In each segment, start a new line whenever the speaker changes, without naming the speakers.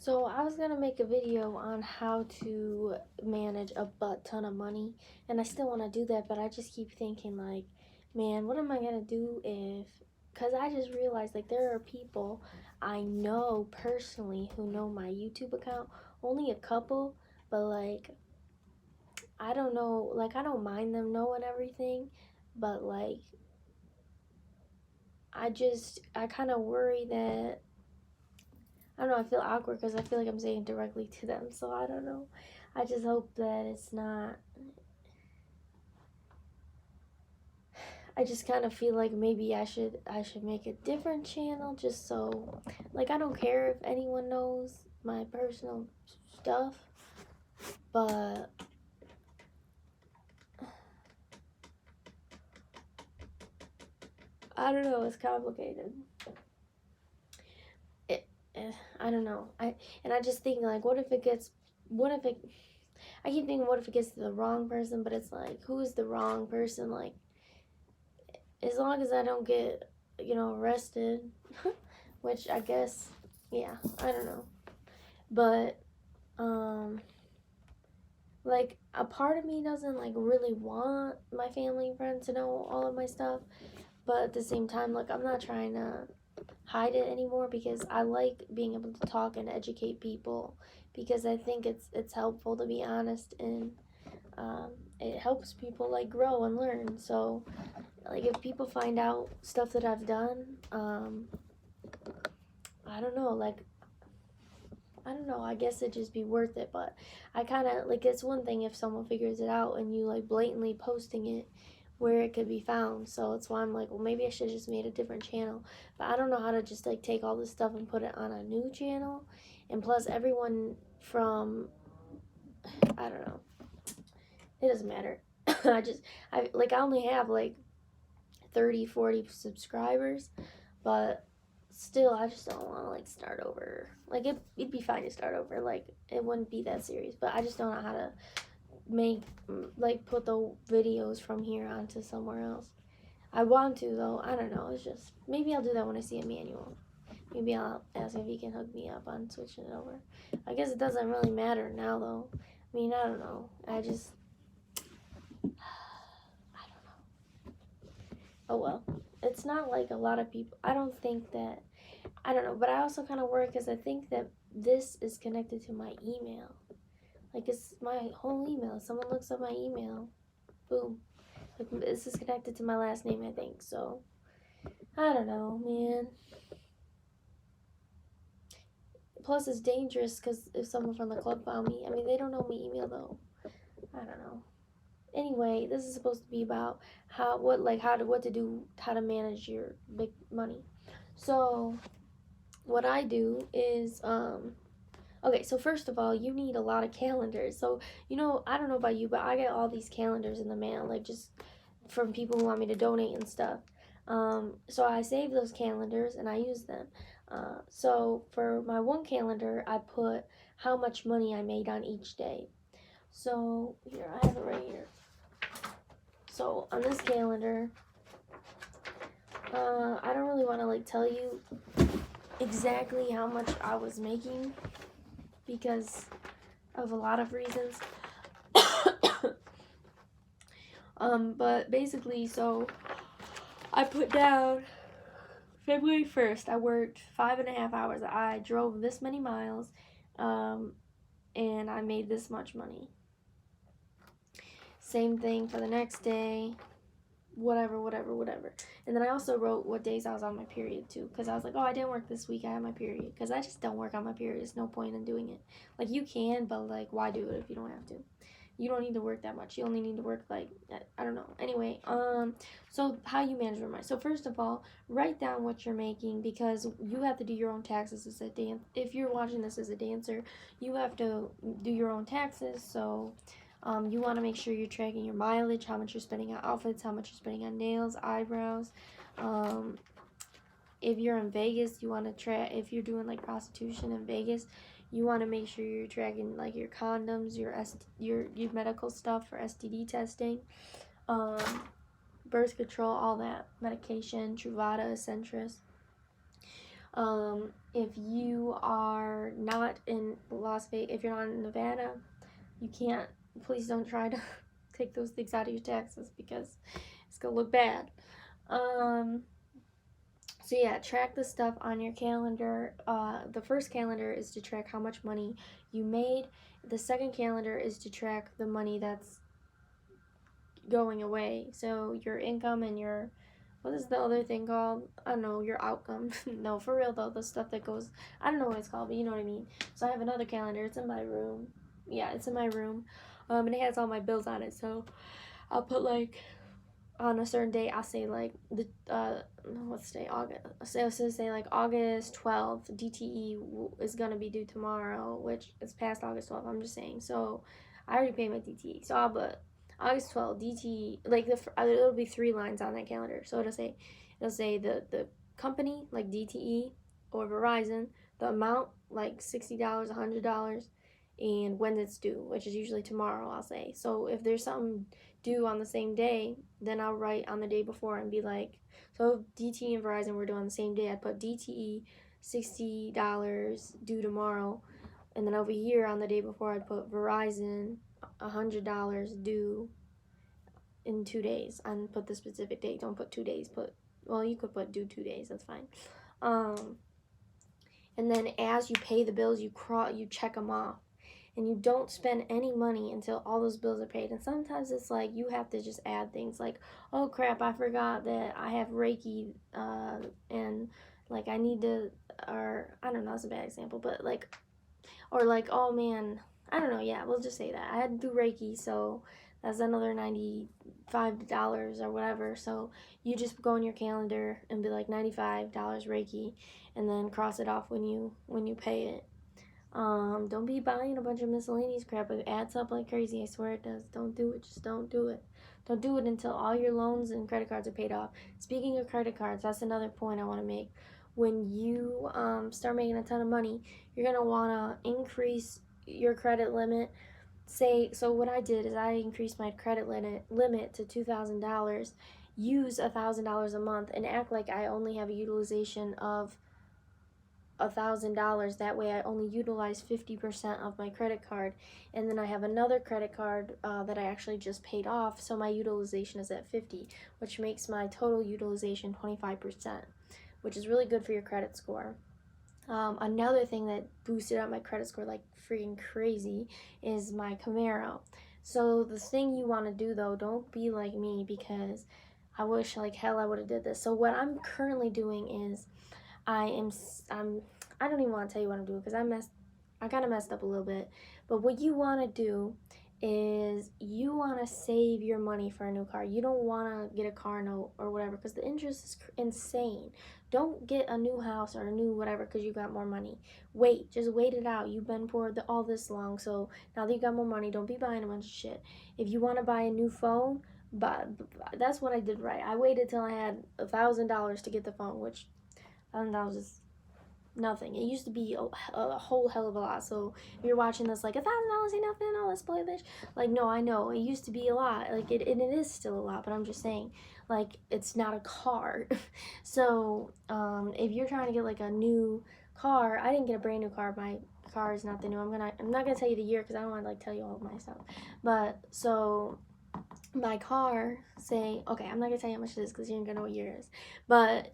So I was gonna make a video on how to manage a butt ton of money, and I still want to do that, but I just keep thinking like, man, what am I gonna do if? Because I just realized like there are people I know personally who know my YouTube account, only a couple, but like I don't know, like I don't mind them knowing everything, but like I kind of worry that I don't know, I feel awkward because I feel like I'm saying directly to them, so I don't know. I just hope that it's not. I just kind of feel like maybe I should make a different channel just so like I don't care if anyone knows my personal stuff, but I don't know, it's complicated. It, I don't know. I just think like what if it I keep thinking what if it gets to the wrong person, but it's like who is the wrong person? Like as long as I don't get, arrested, which I guess, yeah, I don't know. But, like, a part of me doesn't, like, really want my family and friends to know all of my stuff. But at the same time, like, I'm not trying to hide it anymore because I like being able to talk and educate people because I think it's helpful to be honest and it helps people, like, grow and learn. So, like if people find out stuff that I've done, I don't know, like I don't know, I guess it'd just be worth it, but I kind of like it's one thing if someone figures it out and you like blatantly posting it where it could be found. So it's why I'm like, well, maybe I should just made a different channel. But I don't know how to just like take all this stuff and put it on a new channel. And plus everyone from I don't know. It doesn't matter. I only have like 30, 40 subscribers, but still I just don't want to like start over. Like it'd be fine to start over, like it wouldn't be that serious, but I just don't know how to make like put the videos from here onto somewhere else. I want to though. I don't know. It's just maybe I'll do that when I see Emmanuel. Maybe I'll ask if he can hook me up on switching it over. I guess it doesn't really matter now though. I mean, I don't know. I don't know. Oh well. It's not like a lot of people. I don't think that I don't know, but I also kind of worry because I think that this is connected to my email. Like, it's my whole email. If someone looks up my email, boom. Like, this is connected to my last name, I think. So, I don't know, man. Plus, it's dangerous because if someone from the club found me, I mean, they don't know my email, though. I don't know. Anyway, this is supposed to be about what to do, how to manage your big money. So, what I do is, okay, so first of all, you need a lot of calendars. So, I don't know about you, but I get all these calendars in the mail, like just from people who want me to donate and stuff. So I save those calendars and I use them. So for my one calendar, I put how much money I made on each day. So here, I have it right here. So on this calendar, I don't really want to like tell you exactly how much I was making because of a lot of reasons. But basically, so I put down February 1st, I worked 5.5 hours. I drove this many miles, and I made this much money. Same thing for the next day, whatever. And then I also wrote what days I was on my period too, because I was like, oh, I didn't work this week, I had my period. Because I just don't work on my period. There's no point in doing it. Like, you can, but like, why do it if you don't have to? You don't need to work that much. You only need to work like, I don't know. Anyway, so how you manage your money. So first of all, write down what you're making because you have to do your own taxes as a dance. If you're watching this as a dancer, you have to do your own taxes. So you want to make sure you're tracking your mileage, how much you're spending on outfits, how much you're spending on nails, eyebrows. If you're in Vegas, you want to track, if you're doing like prostitution in Vegas, you want to make sure you're tracking like your condoms, your medical stuff for STD testing, birth control, all that, medication, Truvada, Centris. If you are not in Las Vegas, if you're not in Nevada, you can't, please don't try to take those things out of your taxes because it's gonna look bad. So yeah, track the stuff on your calendar. The first calendar is to track how much money you made. The second calendar is to track the money that's going away. So your income and your, what is the other thing called? I don't know, your outcome. No, for real though, the stuff that goes, I don't know what it's called, but you know what I mean. So I have another calendar. It's in my room. Yeah, it's in my room. And it has all my bills on it. So I'll put like on a certain day, I'll say like the what's today, August. So say like August 12th, DTE is gonna be due tomorrow, which is past August 12th. I'm just saying. So I already paid my DTE, so I'll put August 12th DTE. Like it'll be 3 lines on that calendar. So it'll say the company like DTE or Verizon, the amount like $60, $100, and when it's due, which is usually tomorrow. I'll say. So if there's something due on the same day, then I'll write on the day before and be like, so if DTE and Verizon were due on the same day, I'd put DTE $60 due tomorrow, and then over here on the day before I'd put Verizon $100 due in 2 days, and put the specific date. Don't put 2 days, well, you could put due 2 days, that's fine. And then as you pay the bills, you check them off. And you don't spend any money until all those bills are paid. And sometimes it's like you have to just add things like, oh crap, I forgot that I have Reiki, and like I need to, or I don't know, that's a bad example, but like, or like, oh man, I don't know, yeah, we'll just say that I had to do Reiki, so that's another $95 or whatever. So you just go in your calendar and be like $95 Reiki, and then cross it off when you pay it. Don't be buying a bunch of miscellaneous crap. It adds up like crazy. I swear it does. Don't do it. Just don't do it. Don't do it until all your loans and credit cards are paid off. Speaking of credit cards, that's another point I want to make. When you start making a ton of money, you're going to want to increase your credit limit. So what I did is I increased my credit limit to $2,000, use $1,000 a month, and act like I only have a utilization of $1,000. That way I only utilize 50% of my credit card, and then I have another credit card that I actually just paid off, so my utilization is at 50, which makes my total utilization 25%, which is really good for your credit score. Another thing that boosted up my credit score like freaking crazy is my Camaro. So the thing you want to do though, don't be like me, because I wish like hell I would have did this. So what I'm currently doing is I don't even want to tell you what I'm doing because I kind of messed up a little bit. But what you want to do is you want to save your money for a new car. You don't want to get a car note or whatever because the interest is insane. Don't get a new house or a new whatever because you got more money. Just wait it out. You've been poor all this long, so now that you got more money, don't be buying a bunch of shit. If you want to buy a new phone, but that's what I did right. I waited till I had $1,000 to get the phone, which $1,000 is nothing. It used to be a whole hell of a lot. So if you're watching this like $1,000 ain't nothing, oh let's play this. Like no, I know it used to be a lot. Like it is still a lot, but I'm just saying like it's not a car. So if you're trying to get like a new car, I didn't get a brand new car. My car is not the new. I'm not gonna tell you the year because I don't want to like tell you all of my stuff. But so my car, say okay, I'm not gonna tell you how much it is because you're gonna know what year it is, but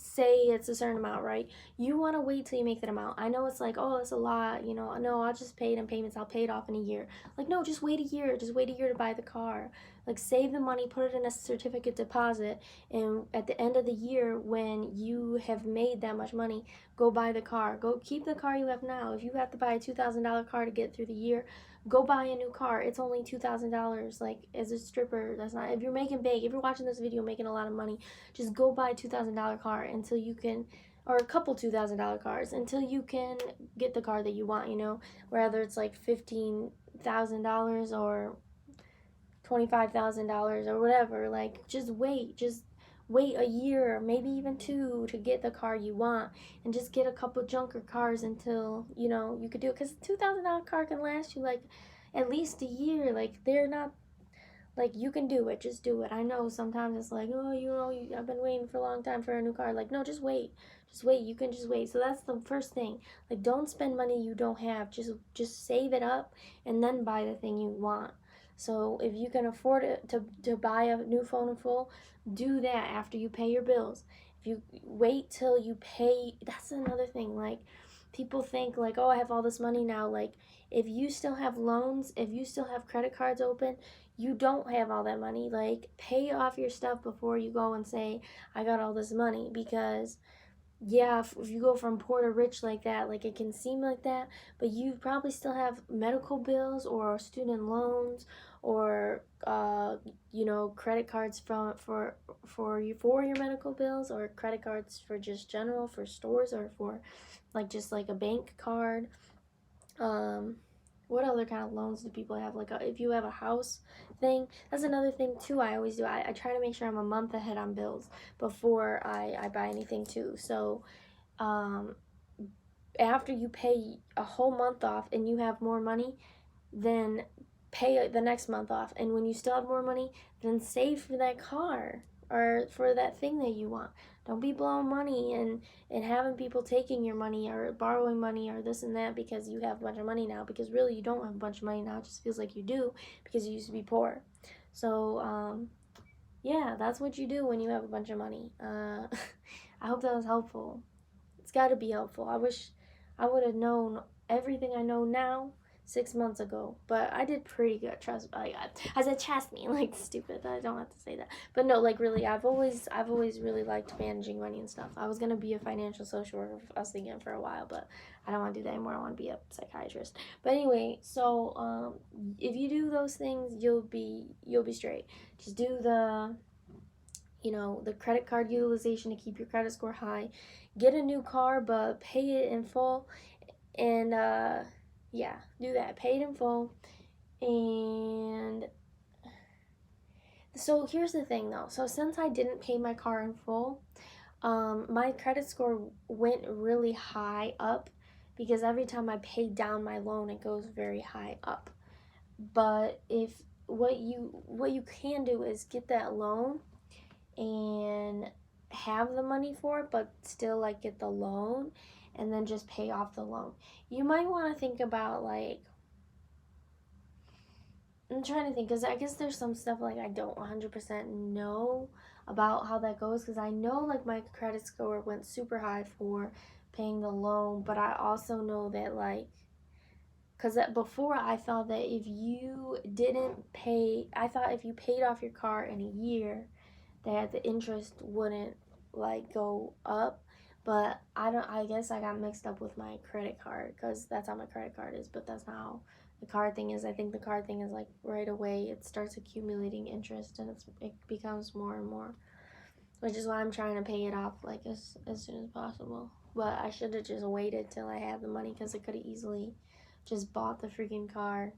say it's a certain amount, right? You want to wait till you make that amount. I know it's like, oh, it's a lot, you know. No, I'll just pay it in payments. I'll pay it off in a year. Like, no, just wait a year. Just wait a year to buy the car. Like, save the money, put it in a certificate deposit, and at the end of the year, when you have made that much money, go buy the car. Go keep the car you have now. If you have to buy a $2,000 car to get through the year, go buy a new car. It's only $2,000. Like, as a stripper, that's not. If you're making bank, if you're watching this video making a lot of money, just go buy a $2,000 car until you can, or a couple $2,000 cars until you can get the car that you want. You know, whether it's like $15,000 or $25,000 or whatever. Like, just wait a year, maybe even 2, to get the car you want, and just get a couple junker cars until you know you could do it. Because $2,000 car can last you like at least a year. Like they're not Like, you can do it. Just do it. I know sometimes it's like, oh, I've been waiting for a long time for a new car. Like, no, just wait. Just wait. You can just wait. So that's the first thing. Like, don't spend money you don't have. Just save it up and then buy the thing you want. So if you can afford it to buy a new phone in full, do that after you pay your bills. If you wait till you pay, that's another thing. Like, people think like, oh, I have all this money now. Like, if you still have loans, if you still have credit cards open, you don't have all that money. Like, pay off your stuff before you go and say, I got all this money. Because yeah, if you go from poor to rich like that, like, it can seem like that, but you probably still have medical bills or student loans or credit cards for your medical bills, or credit cards for just general for stores, or for like just like a bank card. um what other kind of loans do people have? Like, if you have a house thing, that's another thing too. I always do. I try to make sure I'm a month ahead on bills before I buy anything too. So um, after you pay a whole month off and you have more money, then pay the next month off. And when you still have more money, then save for that car or for that thing that you want. Don't be blowing money and having people taking your money or borrowing money or this and that because you have a bunch of money now. Because really, you don't have a bunch of money now. It just feels like you do because you used to be poor. So, yeah, that's what you do when you have a bunch of money. I hope that was helpful. It's got to be helpful. I wish I would have known everything I know now 6 months ago, but I did pretty good. Trust me. I said trust me, like stupid. I don't have to say that, but no, like really, I've always really liked managing money and stuff. I was gonna be a financial social worker. I was thinking for a while, but I don't want to do that anymore. I want to be a psychiatrist. But anyway, so if you do those things, you'll be straight. Just do the credit card utilization to keep your credit score high. Get a new car, but pay it in full. And yeah, do that. Pay it in full. And so here's the thing though. So since I didn't pay my car in full, my credit score went really high up because every time I pay down my loan, it goes very high up. But if what you can do is get that loan and have the money for it, but still like get the loan and then just pay off the loan. You might want to think about like, I'm trying to think, because I guess there's some stuff like I don't 100% know about how that goes, because I know like my credit score went super high for paying the loan, but I also know that like, because before I thought that if you didn't pay, I thought if you paid off your car in a year, that the interest wouldn't like go up. But I guess I got mixed up with my credit card, because that's how my credit card is, but that's not how the card thing is. I think the card thing is like right away it starts accumulating interest, and it becomes more and more, which is why I'm trying to pay it off like as soon as possible. But I should have just waited till I had the money, because I could have easily just bought the freaking car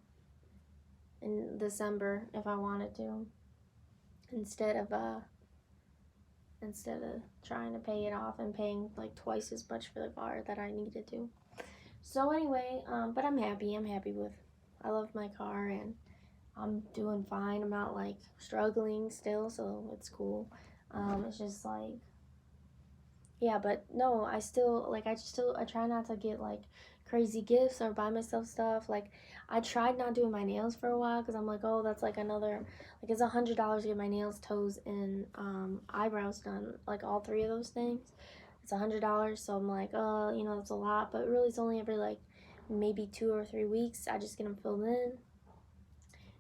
in December if I wanted to, instead of trying to pay it off and paying like twice as much for the car that I needed to. So anyway, but I'm happy. I love my car and I'm doing fine. I'm not like struggling still, so it's cool. It's just like, yeah, but no, I try not to get like crazy gifts or buy myself stuff. Like, I tried not doing my nails for a while because I'm like, oh, that's like another, like, it's $100 to get my nails, toes, and eyebrows done, like all three of those things. It's $100, so I'm like, that's a lot, but really it's only every like maybe 2 or 3 weeks. I just get them filled in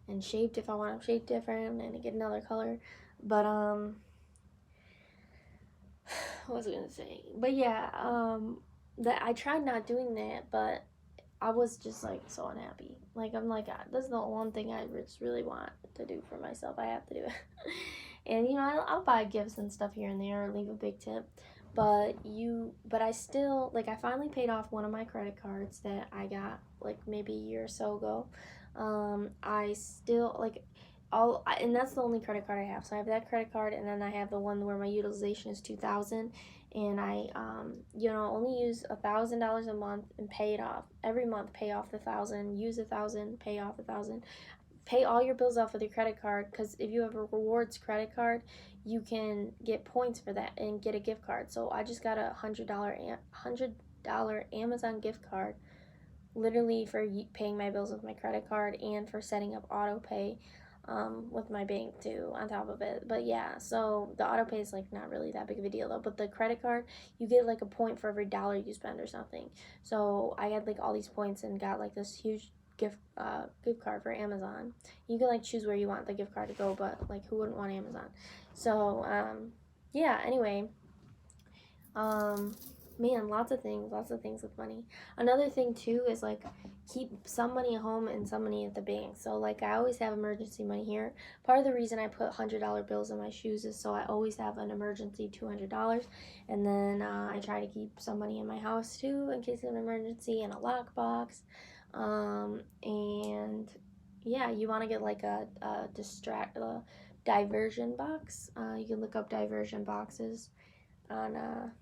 and shaped if I want them shaped different, and to get another color. But what was I gonna say? But yeah, that I tried not doing that, but I was just like so unhappy. Like, I'm like, this is the one thing I just really want to do for myself. I have to do it. And I'll buy gifts and stuff here and there, or leave a big tip. But I still, like, I finally paid off one of my credit cards that I got like maybe a year or so ago. I still like and that's the only credit card I have. So I have that credit card, and then I have the one where my utilization is 2,000, and I only use $1,000 a month and pay it off every month. Pay off the 1,000, use 1,000, pay off 1,000 pay all your bills off with your credit card, because if you have a rewards credit card, you can get points for that and get a gift card. So I just got a $100 Amazon gift card, literally for paying my bills with my credit card and for setting up auto pay with my bank too on top of it. But yeah, so the auto pay is like not really that big of a deal though. But the credit card, you get like a point for every dollar you spend or something. So I had like all these points and got like this huge gift card for Amazon. You can like choose where you want the gift card to go, but like who wouldn't want Amazon? So yeah. Anyway, man, lots of things with money. Another thing too is like keep some money at home and some money at the bank. So like I always have emergency money here. Part of the reason I put $100 bills in my shoes is so I always have an emergency $200, and then I try to keep some money in my house too in case of an emergency, and a lockbox. And yeah, you want to get like a diversion box. You can look up diversion boxes on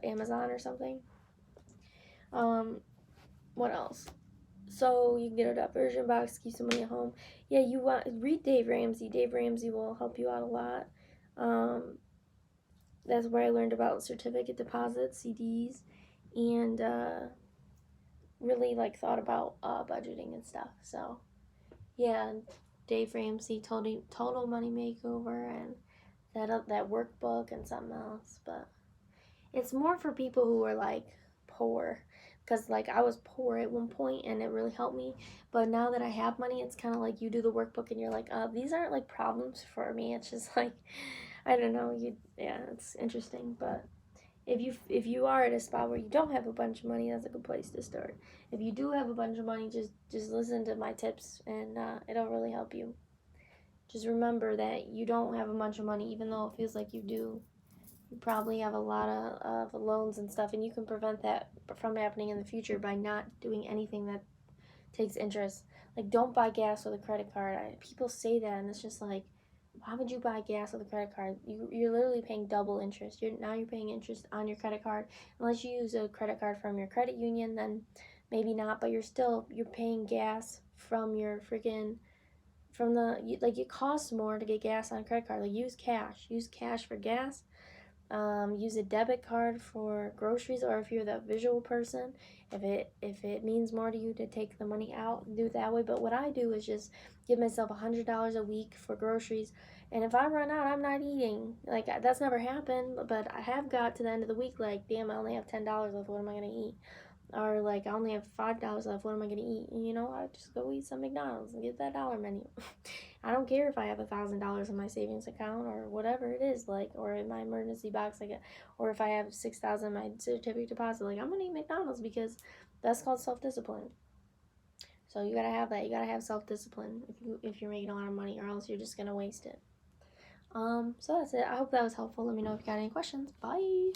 Amazon or something. What else? So you can get a diversion box, keep some money at home. Yeah, you want read Dave Ramsey. Dave Ramsey will help you out a lot. That's where I learned about certificate deposits, CDs, and really like thought about budgeting and stuff. So yeah, Dave Ramsey, Total Money Makeover, and that workbook and something else. But it's more for people who are like poor, because like I was poor at one point and it really helped me, but now that I have money, it's kind of like you do the workbook and you're like, these aren't like problems for me. It's just like, I don't know, yeah, it's interesting. But if you are at a spot where you don't have a bunch of money, that's a good place to start. If you do have a bunch of money, just listen to my tips, and it'll really help you. Just remember that you don't have a bunch of money, even though it feels like you do. You probably have a lot of loans and stuff, and you can prevent that from happening in the future by not doing anything that takes interest. Like, don't buy gas with a credit card. People say that, and it's just like, why would you buy gas with a credit card? You're literally paying double interest. You're paying interest on your credit card. Unless you use a credit card from your credit union, then maybe not. But you're paying gas from your freaking like, it costs more to get gas on a credit card. Like, use cash for gas. Use a debit card for groceries, or if you're the visual person, if it means more to you to take the money out, do it that way. But what I do is just give myself $100 a week for groceries, and if I run out, I'm not eating. Like, that's never happened, but I have got to the end of the week like, damn, I only have $10 left. What am I gonna eat? Or like, I only have $5 left. What am I gonna eat? And, I just go eat some McDonald's and get that dollar menu. I don't care if I have $1,000 in my savings account or whatever it is, like, or in my emergency box, like, or if I have 6,000 in my certificate deposit. Like, I'm gonna eat McDonald's because that's called self-discipline. So you gotta have that. You gotta have self-discipline if you're making a lot of money, or else you're just gonna waste it. So that's it. I hope that was helpful. Let me know if you got any questions. Bye.